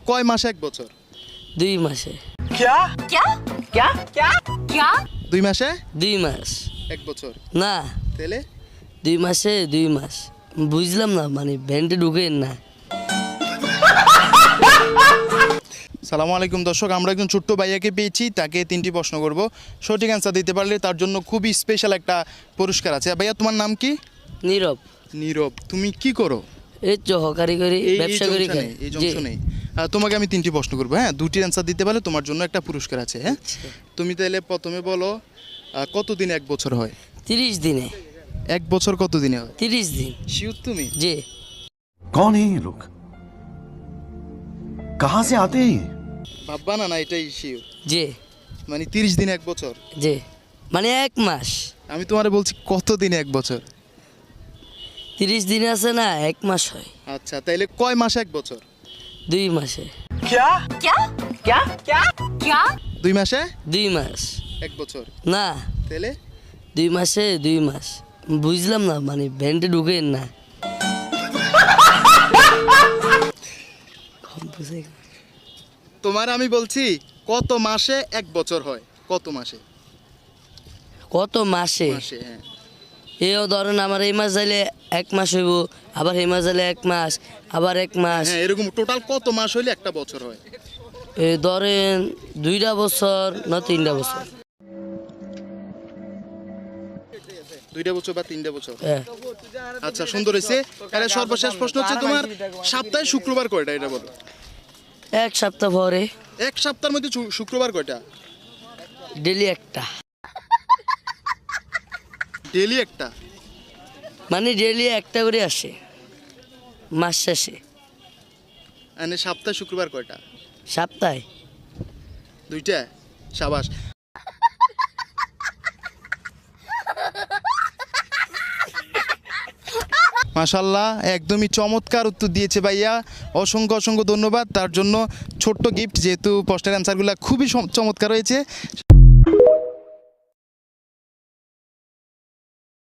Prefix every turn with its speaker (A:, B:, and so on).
A: কয় মাসে এক বছর?
B: 2 মাসে।
C: क्या क्या क्या क्या क्या
A: 2 মাসে
B: 2 মাস
A: এক বছর।
B: না,
A: তাহলে
B: 2 মাসে 2 মাস। বুঝলাম না, মানে ভ্যান্টে ঢুকেন না।
A: সালামু আলাইকুম দর্শক, আমরা একজন ছোট্ট ভাইয়াকে পেয়েছি, তাকে 3টি প্রশ্ন করব। সঠিক অ্যান্সার দিতে পারলে তার জন্য খুবই স্পেশাল একটা পুরস্কার আছে। ভাইয়া তোমার নাম কি?
B: নীরব।
A: নীরব। তুমি কি করো?
B: এই তো হকারি করি,
A: এই
B: ব্যবসা করি।
A: জংশনে, এই জংশনে। তোমাকে আমি 3টি প্রশ্ন করবো, হ্যাঁ? 2টির অ্যান্সার দিতে পারলে তোমার জন্য একটা পুরস্কার আছে, হ্যাঁ? তুমি তাহলে প্রথমে বলো, কতদিনে এক বছর হয়?
B: 30 দিনে।
A: এক বছর কত দিনে হয়?
B: 30 দিন।
A: শিওর তুমি?
B: জি।
D: कौन है ये लोग? कहाँ से आते हैं ये?
A: ভাববা না, না এটাই শিওর।
B: জি
A: মানে 30 দিনে এক বছর?
B: জি, মানে 1 মাস।
A: আমি তোমারে বলছি কত দিনে এক বছর?
B: 30 দিনে আছে না, 1 মাস হয়।
A: আচ্ছা, তাইলে কয় মাসে এক বছর?
B: 2 মাসে।
C: क्या क्या क्या क्या क्या
A: 2 মাসে
B: 2 মাস।
A: এক বছর।
B: না,
A: তাহলে
B: 2 মাসে 2 মাস। বুঝলাম না, মানে ভ্যান্টে ঢুকেন না।
A: তোমার আমি বলছি কত মাসে এক বছর হয়? কত মাসে?
B: কত মাসে?
A: মাসে, হ্যাঁ।
B: এও ধরেন আমার এই মাস যাইলে 1 মাস হইব, আবার এই মাস যাইলে 1 মাস, আবার 1 মাস।
A: হ্যাঁ, এরকম টোটাল কত মাস হইলে একটা বছর হয়?
B: এই ধরেন 2টা বছর না 3টা বছর।
A: 2টা বছর বা 3টা বছর?
B: হ্যাঁ।
A: আচ্ছা, সুন্দর হয়েছে। তাহলে সর্বশেষ প্রশ্ন হচ্ছে, তোমার সপ্তাহে শুক্রবার কয়টা এটা বলো?
B: 1 সপ্তাহ পরে
A: এক সপ্তাহের মধ্যে শুক্রবার কয়টা?
B: ডেলি একটা।
A: ডেলি একটা?
B: মানে ডেলি একটা করে আসে মাস শেষে।
A: মানে সপ্তাহে শুক্রবার কয়টা?
B: সপ্তাহে
A: 2টা? সাবাস। মাশাল্লাহ, একদমই চমৎকার উত্তর দিয়েছে ভাইয়া। অসংখ্য অসংখ্য ধন্যবাদ তার জন্য। ছোট্ট গিফট, যেহেতু প্রশ্নের অ্যান্সারগুলো খুবই চমৎকার হয়েছে।